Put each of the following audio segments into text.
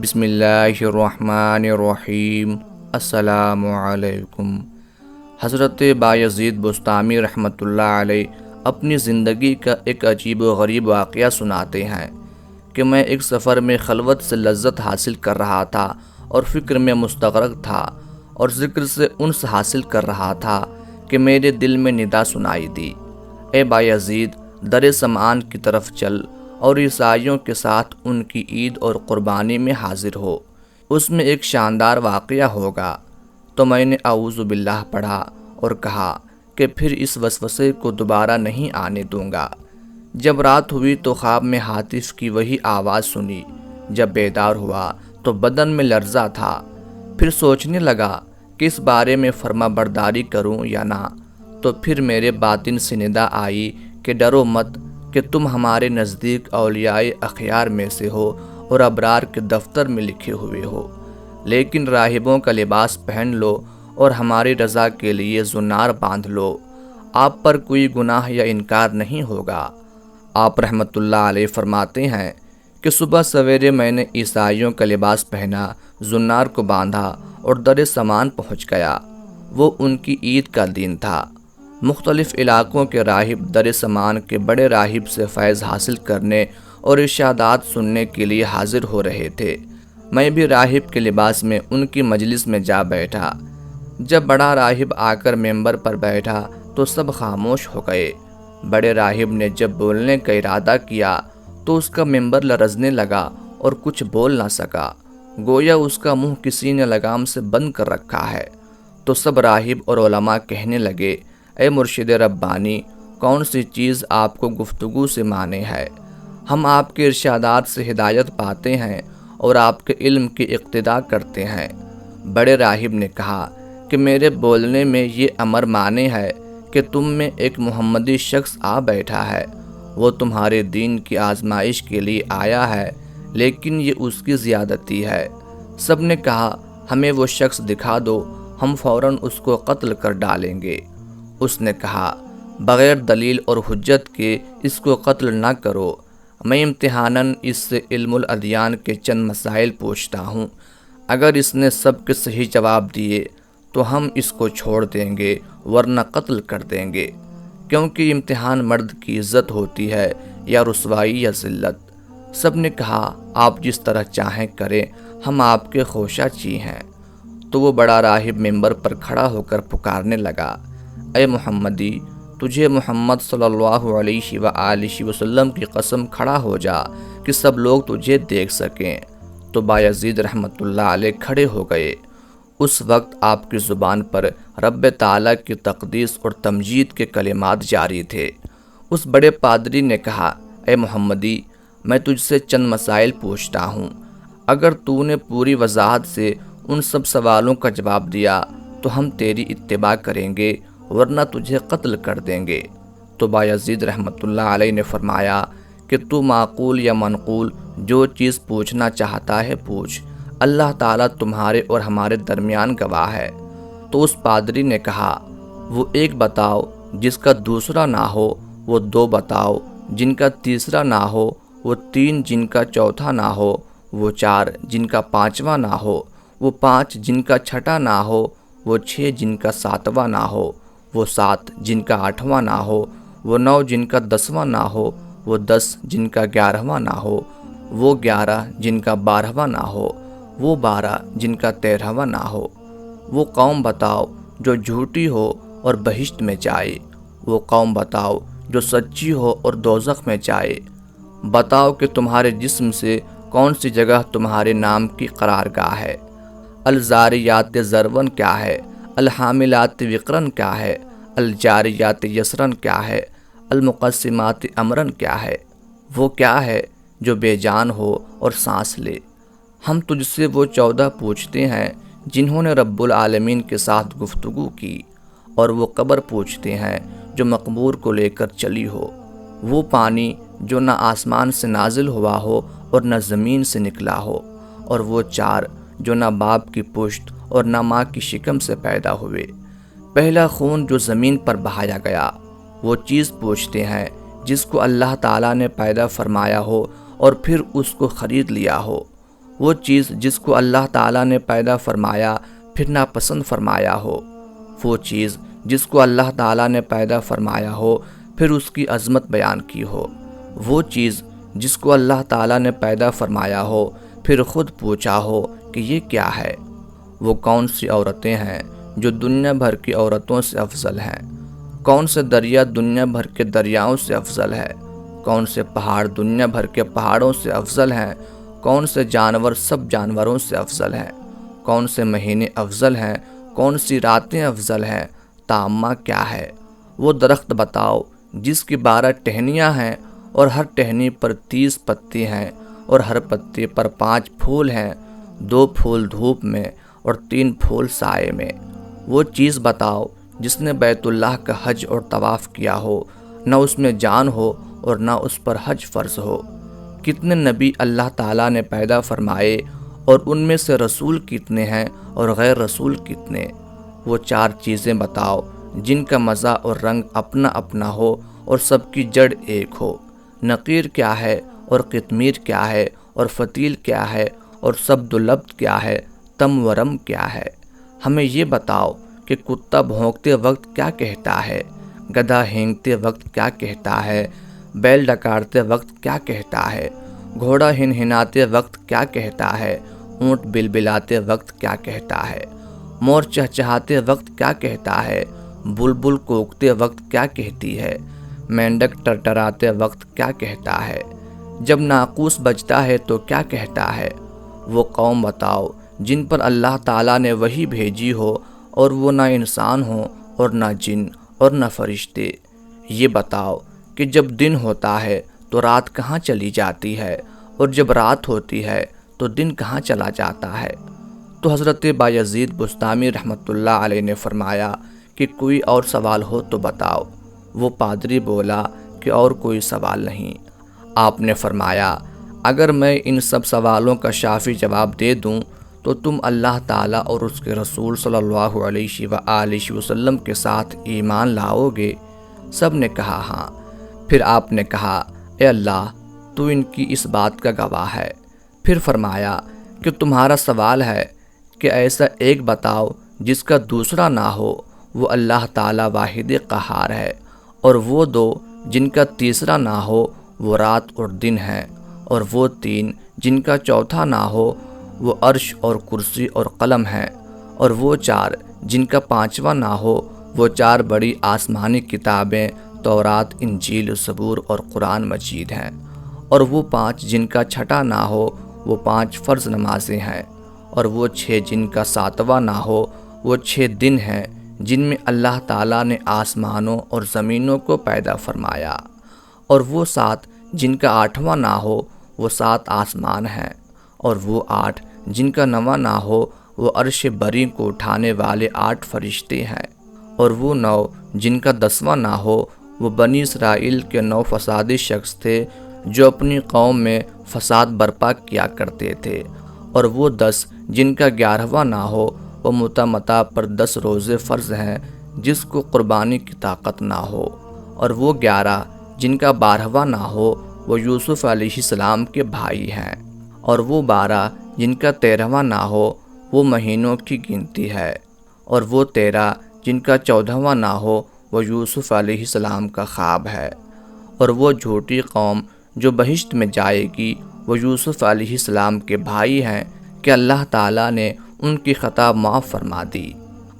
بسم اللہ الرحمن الرحیم۔ السلام علیکم۔ حضرت بایزید بسطامی رحمۃ اللہ علیہ اپنی زندگی کا ایک عجیب و غریب واقعہ سناتے ہیں کہ میں ایک سفر میں خلوت سے لذت حاصل کر رہا تھا اور فکر میں مستغرق تھا اور ذکر سے انس حاصل کر رہا تھا کہ میرے دل میں ندا سنائی دی، اے بایزید، در سمعان کی طرف چل اور عیسائیوں کے ساتھ ان کی عید اور قربانی میں حاضر ہو، اس میں ایک شاندار واقعہ ہوگا۔ تو میں نے اعوذ باللہ پڑھا اور کہا کہ پھر اس وسوسے کو دوبارہ نہیں آنے دوں گا۔ جب رات ہوئی تو خواب میں ہاتف کی وہی آواز سنی۔ جب بیدار ہوا تو بدن میں لرزہ تھا۔ پھر سوچنے لگا کہ اس بارے میں فرما برداری کروں یا نہ، تو پھر میرے باطن سے ندا آئی کہ ڈرو مت، کہ تم ہمارے نزدیک اولیاء اخیار میں سے ہو اور ابرار کے دفتر میں لکھے ہوئے ہو، لیکن راہبوں کا لباس پہن لو اور ہماری رضا کے لیے زنار باندھ لو، آپ پر کوئی گناہ یا انکار نہیں ہوگا۔ آپ رحمۃ اللہ علیہ فرماتے ہیں کہ صبح سویرے میں نے عیسائیوں کا لباس پہنا، زنار کو باندھا اور در سمان پہنچ گیا۔ وہ ان کی عید کا دن تھا۔ مختلف علاقوں کے راہب در سمان کے بڑے راہب سے فیض حاصل کرنے اور ارشادات سننے کے لیے حاضر ہو رہے تھے۔ میں بھی راہب کے لباس میں ان کی مجلس میں جا بیٹھا۔ جب بڑا راہب آ کر ممبر پر بیٹھا تو سب خاموش ہو گئے۔ بڑے راہب نے جب بولنے کا ارادہ کیا تو اس کا ممبر لرزنے لگا اور کچھ بول نہ سکا، گویا اس کا منہ کسی نے لگام سے بند کر رکھا ہے۔ تو سب راہب اور علماء کہنے لگے، اے مرشد ربانی، کون سی چیز آپ کو گفتگو سے مانے ہے؟ ہم آپ کے ارشادات سے ہدایت پاتے ہیں اور آپ کے علم کی اقتداء کرتے ہیں۔ بڑے راہب نے کہا کہ میرے بولنے میں یہ امر مانے ہے کہ تم میں ایک محمدی شخص آ بیٹھا ہے، وہ تمہارے دین کی آزمائش کے لیے آیا ہے، لیکن یہ اس کی زیادتی ہے۔ سب نے کہا، ہمیں وہ شخص دکھا دو، ہم فوراً اس کو قتل کر ڈالیں گے۔ اس نے کہا، بغیر دلیل اور حجت کے اس کو قتل نہ کرو، میں امتحاناً اس سے علم الادیان کے چند مسائل پوچھتا ہوں، اگر اس نے سب کے صحیح جواب دیے تو ہم اس کو چھوڑ دیں گے، ورنہ قتل کر دیں گے، کیونکہ امتحان مرد کی عزت ہوتی ہے یا رسوائی یا ذلت۔ سب نے کہا، آپ جس طرح چاہیں کریں، ہم آپ کے خوشہ چی ہیں۔ تو وہ بڑا راہب ممبر پر کھڑا ہو کر پکارنے لگا، اے محمدی، تجھے محمد صلی اللہ علیہ وآلہ وسلم کی قسم کھڑا ہو جا کہ سب لوگ تجھے دیکھ سکیں۔ تو بایزید رحمۃ اللہ علیہ کھڑے ہو گئے۔ اس وقت آپ کی زبان پر رب تعالیٰ کی تقدیس اور تمجید کے کلمات جاری تھے۔ اس بڑے پادری نے کہا، اے محمدی، میں تجھ سے چند مسائل پوچھتا ہوں، اگر تو نے پوری وضاحت سے ان سب سوالوں کا جواب دیا تو ہم تیری اتباع کریں گے، ورنہ تجھے قتل کر دیں گے۔ تو بایزید رحمۃ اللہ علیہ نے فرمایا کہ تو معقول یا منقول جو چیز پوچھنا چاہتا ہے پوچھ، اللہ تعالیٰ تمہارے اور ہمارے درمیان گواہ ہے۔ تو اس پادری نے کہا، وہ ایک بتاؤ جس کا دوسرا نہ ہو، وہ دو بتاؤ جن کا تیسرا نہ ہو، وہ تین جن کا چوتھا نہ ہو، وہ چار جن کا پانچواں نہ ہو، وہ پانچ جن کا چھٹا نہ ہو، وہ چھ جن کا ساتواں نہ ہو، وہ سات جن کا آٹھواں نہ ہو، وہ نو جن کا دسواں نہ ہو، وہ 10 جن کا 11واں نہ ہو، وہ 11 جن کا 12واں نہ ہو، وہ 12 جن کا 13واں نہ ہو۔ وہ قوم بتاؤ جو جھوٹی ہو اور بہشت میں جائے، وہ قوم بتاؤ جو سچی ہو اور دوزخ میں جائے۔ بتاؤ کہ تمہارے جسم سے کون سی جگہ تمہارے نام کی قرارگاہ ہے۔ الزاریات ذرون کیا ہے، الحاملات وقرن کیا ہے، الجاریات یسرن کیا ہے، المقسمات امرن کیا ہے۔ وہ کیا ہے جو بے جان ہو اور سانس لے۔ ہم تجھ سے وہ 14 پوچھتے ہیں جنہوں نے رب العالمین کے ساتھ گفتگو کی، اور وہ قبر پوچھتے ہیں جو مقبور کو لے کر چلی ہو، وہ پانی جو نہ آسمان سے نازل ہوا ہو اور نہ زمین سے نکلا ہو، اور وہ 4 جو نہ باپ کی پشت اور نہ ماں کی شکم سے پیدا ہوئے، پہلا خون جو زمین پر بہایا گیا۔ وہ چیز پوچھتے ہیں جس کو اللہ تعالیٰ نے پیدا فرمایا ہو اور پھر اس کو خرید لیا ہو، وہ چیز جس کو اللہ تعالیٰ نے پیدا فرمایا پھر ناپسند فرمایا ہو، وہ چیز جس کو اللہ تعالیٰ نے پیدا فرمایا ہو پھر اس کی عظمت بیان کی ہو، وہ چیز جس کو اللہ تعالیٰ نے پیدا فرمایا ہو پھر خود پوچھا ہو کہ یہ کیا ہے۔ وہ کون سی عورتیں ہیں جو دنیا بھر کی عورتوں سے افضل ہیں؟ کون سے دریا دنیا بھر کے دریاؤں سے افضل ہے؟ کون سے پہاڑ دنیا بھر کے پہاڑوں سے افضل ہیں؟ کون سے جانور سب جانوروں سے افضل ہیں؟ کون سے مہینے افضل ہیں؟ کون سی راتیں افضل ہیں؟ تعمہ کیا ہے؟ وہ درخت بتاؤ جس کی 12 ٹہنیاں ہیں اور ہر ٹہنی پر 30 پتی ہیں اور ہر پتی پر 5 پھول ہیں، 2 پھول دھوپ میں اور 3 پھول سائے میں۔ وہ چیز بتاؤ جس نے بیت اللہ کا حج اور طواف کیا ہو، نہ اس میں جان ہو اور نہ اس پر حج فرض ہو۔ کتنے نبی اللہ تعالیٰ نے پیدا فرمائے اور ان میں سے رسول کتنے ہیں اور غیر رسول کتنے؟ وہ 4 چیزیں بتاؤ جن کا مزہ اور رنگ اپنا اپنا ہو اور سب کی جڑ ایک ہو۔ نقیر کیا ہے اور قطمیر کیا ہے اور فتیل کیا ہے اور سبد و لبد کیا ہے، تم و رم کیا ہے؟ ہمیں یہ بتاؤ کہ کتا بھونکتے وقت کیا کہتا ہے، گدھا ہینگتے وقت کیا کہتا ہے، بیل ڈکارتے وقت کیا کہتا ہے، گھوڑا ہنہناتے وقت کیا کہتا ہے، اونٹ بلبلاتے وقت کیا کہتا ہے، مور چہچہاتے وقت کیا کہتا ہے، بلبل کوکتے وقت کیا کہتی ہے، مینڈک ٹرٹراتے وقت کیا کہتا ہے، جب ناقوس بجتا ہے تو کیا کہتا ہے؟ وہ قوم بتاؤ جن پر اللہ تعالیٰ نے وحی بھیجی ہو اور وہ نہ انسان ہوں اور نہ جن اور نہ فرشتے۔ یہ بتاؤ کہ جب دن ہوتا ہے تو رات کہاں چلی جاتی ہے اور جب رات ہوتی ہے تو دن کہاں چلا جاتا ہے؟ تو حضرت بایزید بسطامی رحمۃ اللہ علیہ نے فرمایا کہ کوئی اور سوال ہو تو بتاؤ۔ وہ پادری بولا کہ اور کوئی سوال نہیں۔ آپ نے فرمایا اگر میں ان سب سوالوں کا شافی جواب دے دوں تو تم اللہ تعالیٰ اور اس کے رسول صلی اللہ علیہ وآلہ وسلم کے ساتھ ایمان لاؤ گے؟ سب نے کہا ہاں۔ پھر آپ نے کہا اے اللہ تو ان کی اس بات کا گواہ ہے۔ پھر فرمایا کہ تمہارا سوال ہے کہ ایسا ایک بتاؤ جس کا دوسرا نہ ہو، وہ اللہ تعالیٰ واحد قہار ہے، اور وہ 2 جن کا تیسرا نہ ہو وہ رات اور دن ہیں، اور وہ 3 جن کا چوتھا نہ ہو وہ عرش اور کرسی اور قلم ہیں، اور وہ 4 جن کا 5واں نہ ہو وہ 4 بڑی آسمانی کتابیں تورات، انجیل، زبور اور قرآن مجید ہیں، اور وہ 5 جن کا 6واں نہ ہو وہ 5 فرض نمازیں ہیں، اور وہ 6 جن کا 7واں نہ ہو وہ 6 دن ہیں جن میں اللہ تعالیٰ نے آسمانوں اور زمینوں کو پیدا فرمایا، اور وہ 7 جن کا 8واں نہ ہو وہ 7 آسمان ہیں، اور وہ 8 جن کا 9واں نہ ہو وہ عرش بری کو اٹھانے والے 8 فرشتے ہیں، اور وہ 9 جن کا 10واں نہ ہو وہ بنی اسرائیل کے 9 فسادی شخص تھے جو اپنی قوم میں فساد برپا کیا کرتے تھے، اور وہ 10 جن کا 11واں نہ ہو وہ متمتع پر 10 روزے فرض ہیں جس کو قربانی کی طاقت نہ ہو، اور وہ 11 جن کا 12واں نہ ہو وہ یوسف علیہ السلام کے بھائی ہیں، اور وہ 12 جن کا 13واں نہ ہو وہ مہینوں کی گنتی ہے، اور وہ 13 جن کا 14واں نہ ہو وہ یوسف علیہ السلام کا خواب ہے، اور وہ جھوٹی قوم جو بہشت میں جائے گی وہ یوسف علیہ السلام کے بھائی ہیں کہ اللہ تعالیٰ نے ان کی خطا معاف فرما دی،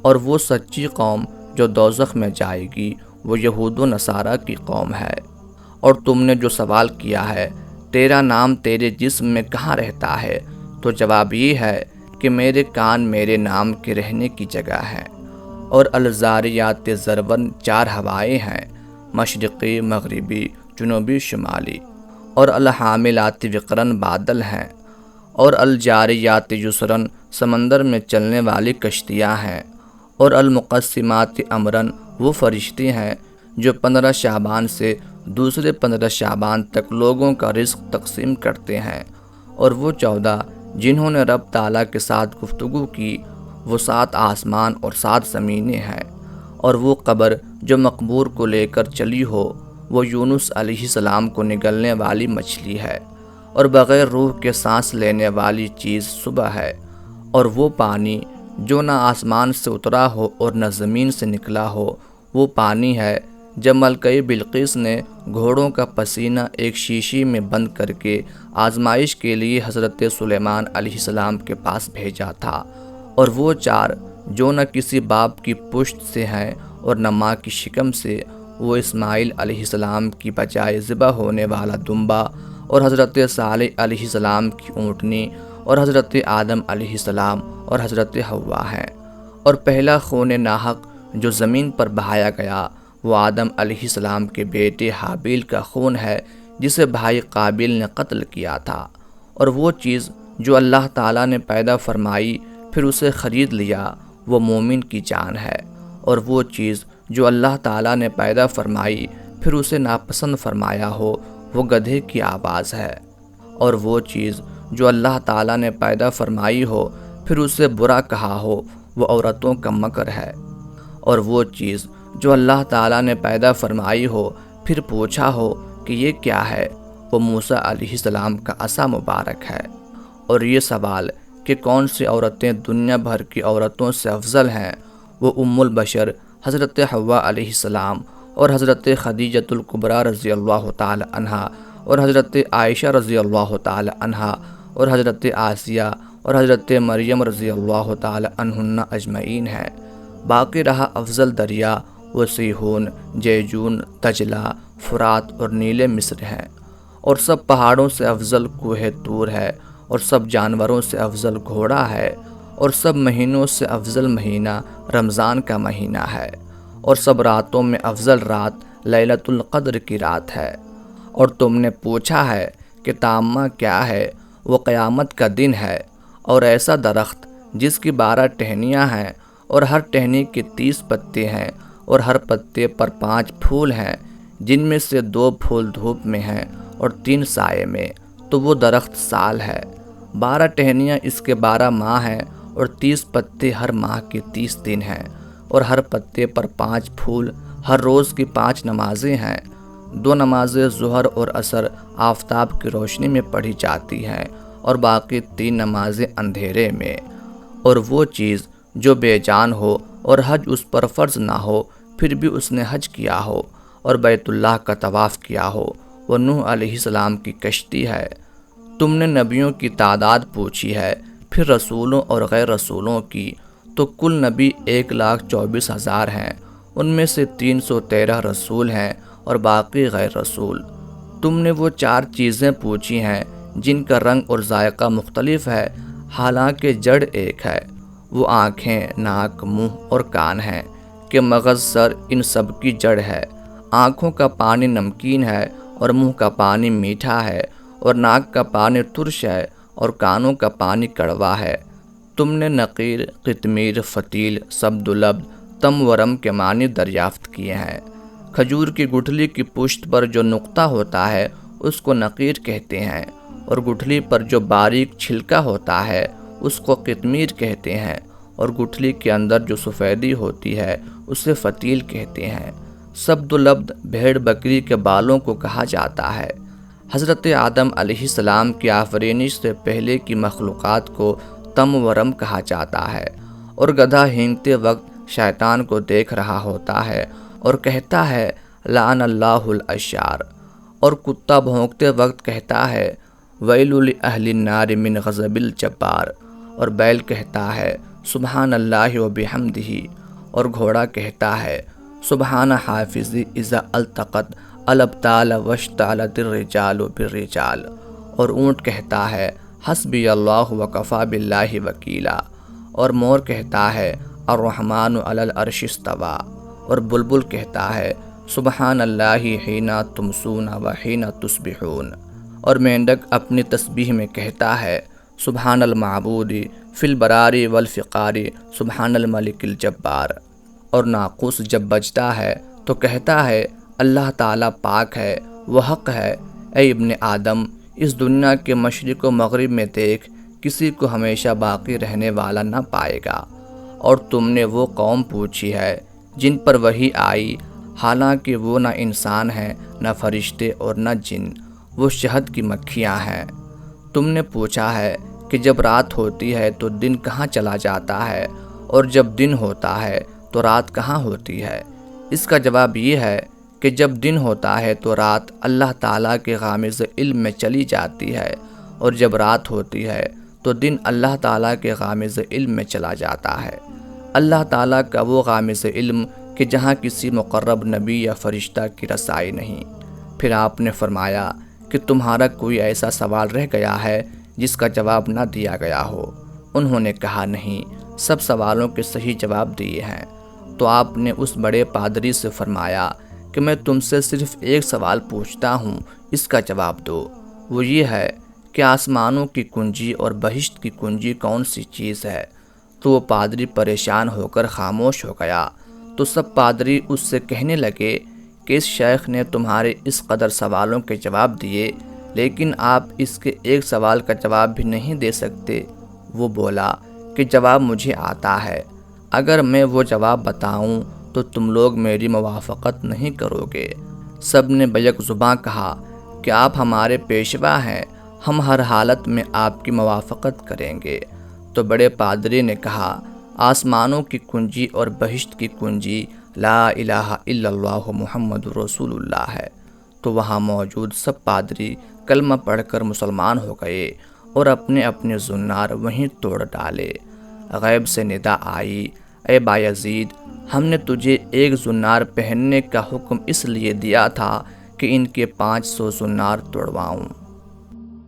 اور وہ سچی قوم جو دوزخ میں جائے گی وہ یہود و نصارہ کی قوم ہے۔ اور تم نے جو سوال کیا ہے تیرا نام تیرے جسم میں کہاں رہتا ہے، تو جواب یہ ہے کہ میرے کان میرے نام کے رہنے کی جگہ ہیں، اور الزاریات ضرباً 4 ہوائیں ہیں، مشرقی، مغربی، جنوبی، شمالی، اور الحاملات وقراً بادل ہیں، اور الجاریات یسراً سمندر میں چلنے والی کشتیاں ہیں، اور المقسمات امراً وہ فرشتے ہیں جو 15 شعبان سے دوسرے 15 شعبان تک لوگوں کا رزق تقسیم کرتے ہیں، اور وہ 14 جنہوں نے رب تعالیٰ کے ساتھ گفتگو کی وہ 7 آسمان اور 7 زمینیں ہیں، اور وہ قبر جو مقبور کو لے کر چلی ہو وہ یونس علیہ السلام کو نگلنے والی مچھلی ہے، اور بغیر روح کے سانس لینے والی چیز صبح ہے، اور وہ پانی جو نہ آسمان سے اترا ہو اور نہ زمین سے نکلا ہو وہ پانی ہے جب ملکہ بلقیس نے گھوڑوں کا پسینہ ایک شیشی میں بند کر کے آزمائش کے لیے حضرت سلیمان علیہ السلام کے پاس بھیجا تھا، اور وہ 4 جو نہ کسی باپ کی پشت سے ہیں اور نہ ماں کی شکم سے، وہ اسماعیل علیہ السلام کی بجائے ذبح ہونے والا دمبا، اور حضرت صالح علیہ السلام کی اونٹنی، اور حضرت آدم علیہ السلام اور حضرت حوا ہیں۔ اور پہلا خون ناحق جو زمین پر بہایا گیا وہ آدم علیہ السلام کے بیٹے حابیل کا خون ہے جسے بھائی قابیل نے قتل کیا تھا، اور وہ چیز جو اللہ تعالیٰ نے پیدا فرمائی پھر اسے خرید لیا وہ مومن کی جان ہے، اور وہ چیز جو اللہ تعالیٰ نے پیدا فرمائی پھر اسے ناپسند فرمایا ہو وہ گدھے کی آواز ہے، اور وہ چیز جو اللہ تعالیٰ نے پیدا فرمائی ہو پھر اسے برا کہا ہو وہ عورتوں کا مکر ہے، اور وہ چیز جو اللہ تعالیٰ نے پیدا فرمائی ہو پھر پوچھا ہو کہ یہ کیا ہے وہ موسیٰ علیہ السلام کا عصا مبارک ہے۔ اور یہ سوال کہ کون سی عورتیں دنیا بھر کی عورتوں سے افضل ہیں وہ ام البشر حضرت حوا علیہ السلام اور حضرت خدیجۃ الکبریٰ رضی اللہ تعالی عنہا اور حضرت عائشہ رضی اللہ تعالی عنہا اور حضرت آسیہ اور حضرت مریم رضی اللہ تعالی عنہن اجمعین ہیں۔ باقی رہا افضل دریا وہ سیہون، جیجون، دجلہ، فرات اور نیل مصر ہیں، اور سب پہاڑوں سے افضل کوہ طور ہے، اور سب جانوروں سے افضل گھوڑا ہے، اور سب مہینوں سے افضل مہینہ رمضان کا مہینہ ہے، اور سب راتوں میں افضل رات لیلۃ القدر کی رات ہے۔ اور تم نے پوچھا ہے کہ تامہ کیا ہے؟ وہ قیامت کا دن ہے، اور ایسا درخت جس کی 12 ٹہنیاں ہیں اور ہر ٹہنی کے 30 پتے ہیں اور ہر پتے پر 5 پھول ہیں، جن میں سے 2 پھول دھوپ میں ہیں اور 3 سائے میں، تو وہ درخت سال ہے۔ 12 ٹہنیاں اس کے 12 ماہ ہیں اور 30 پتے ہر ماہ کے 30 دن ہیں، اور ہر پتے پر 5 پھول، ہر روز کی 5 نمازیں ہیں۔ 2 نمازیں ظہر اور عصر آفتاب کی روشنی میں پڑھی جاتی ہیں اور باقی 3 نمازیں اندھیرے میں۔ اور وہ چیز جو بے جان ہو اور حج اس پر فرض نہ ہو پھر بھی اس نے حج کیا ہو اور بیت اللہ کا طواف کیا ہو وہ نوح علیہ السلام کی کشتی ہے۔ تم نے نبیوں کی تعداد پوچھی ہے، پھر رسولوں اور غیر رسولوں کی، تو کل نبی 1,24,000 ہیں، ان میں سے 313 رسول ہیں اور باقی غیر رسول۔ تم نے وہ 4 چیزیں پوچھی ہیں جن کا رنگ اور ذائقہ مختلف ہے حالانکہ جڑ ایک ہے، وہ آنکھیں، ناک، منہ اور کان ہیں کہ مغز سر ان سب کی جڑ ہے۔ آنکھوں کا پانی نمکین ہے اور منہ کا پانی میٹھا ہے اور ناک کا پانی ترش ہے اور کانوں کا پانی کڑوا ہے۔ تم نے نقیر، قطمیر، فتیل، سبدلبد، تم ورم کے معنی دریافت کیے ہیں۔ کھجور کی گٹھلی کی پشت پر جو نقطہ ہوتا ہے اس کو نقیر کہتے ہیں، اور گٹھلی پر جو باریک چھلکا ہوتا ہے اس کو قطمیر کہتے ہیں، اور گٹھلی کے اندر جو سفیدی ہوتی ہے اسے فتیل کہتے ہیں۔ سبدلبد بھیڑ بکری کے بالوں کو کہا جاتا ہے۔ حضرت آدم علیہ السلام کی آفرینش سے پہلے کی مخلوقات کو تم ورم کہا جاتا ہے، اور گدھا ہینگتے وقت شیطان کو دیکھ رہا ہوتا ہے اور کہتا ہے لعن اللہ الاشعار، اور کتا بھونکتے وقت کہتا ہے ویل لأہل النار من غضب الجبار، اور بیل کہتا ہے سبحان اللہ و بحمدہ، اور گھوڑا کہتا ہے سبحان حافظی اذا التقط الابطال واشتعلت الرجال بالرجال، اور اونٹ کہتا ہے حسبی اللہ وکفی باللہ وکیلا، اور مور کہتا ہے الرحمن علی العرش استوی، اور بلبل کہتا ہے سبحان اللہ حین تمسون وحین تصبحون، اور مینڈک اپنی تسبیح میں کہتا ہے سبحان المعبود فی البراری والفقاری سبحان الملک الجبار، اور ناقوس جب بجتا ہے تو کہتا ہے اللہ تعالیٰ پاک ہے، وہ حق ہے۔ اے ابن آدم، اس دنیا کے مشرق و مغرب میں دیکھ، کسی کو ہمیشہ باقی رہنے والا نہ پائے گا۔ اور تم نے وہ قوم پوچھی ہے جن پر وحی آئی حالانکہ وہ نہ انسان ہیں نہ فرشتے اور نہ جن، وہ شہد کی مکھیاں ہیں۔ تم نے پوچھا ہے کہ جب رات ہوتی ہے تو دن کہاں چلا جاتا ہے، اور جب دن ہوتا ہے تو رات کہاں ہوتی ہے؟ اس کا جواب یہ ہے کہ جب دن ہوتا ہے تو رات اللہ تعالیٰ کے غامض علم میں چلی جاتی ہے، اور جب رات ہوتی ہے تو دن اللہ تعالیٰ کے غامض علم میں چلا جاتا ہے۔ اللہ تعالیٰ کا وہ غامض علم کہ جہاں کسی مقرب نبی یا فرشتہ کی رسائی نہیں۔ پھر آپ نے فرمایا کہ تمہارا کوئی ایسا سوال رہ گیا ہے جس کا جواب نہ دیا گیا ہو؟ انہوں نے کہا نہیں، سب سوالوں کے صحیح جواب دیے ہیں۔ تو آپ نے اس بڑے پادری سے فرمایا کہ میں تم سے صرف ایک سوال پوچھتا ہوں، اس کا جواب دو۔ وہ یہ ہے کہ آسمانوں کی کنجی اور بہشت کی کنجی کون سی چیز ہے؟ تو وہ پادری پریشان ہو کر خاموش ہو گیا۔ تو سب پادری اس سے کہنے لگے کہ اس شیخ نے تمہارے اس قدر سوالوں کے جواب دیے، لیکن آپ اس کے ایک سوال کا جواب بھی نہیں دے سکتے۔ وہ بولا کہ جواب مجھے آتا ہے، اگر میں وہ جواب بتاؤں تو تم لوگ میری موافقت نہیں کرو گے۔ سب نے بیک زباں کہا کہ آپ ہمارے پیشوا ہیں، ہم ہر حالت میں آپ کی موافقت کریں گے۔ تو بڑے پادری نے کہا، آسمانوں کی کنجی اور بہشت کی کنجی لا الہ الا اللہ محمد رسول اللہ ہے۔ تو وہاں موجود سب پادری کلمہ پڑھ کر مسلمان ہو گئے اور اپنے اپنے زنار وہیں توڑ ڈالے۔ غیب سے ندا آئی، اے بایزید، ہم نے تجھے ایک زنار پہننے کا حکم اس لیے دیا تھا کہ ان کے 500 زنار توڑواؤں۔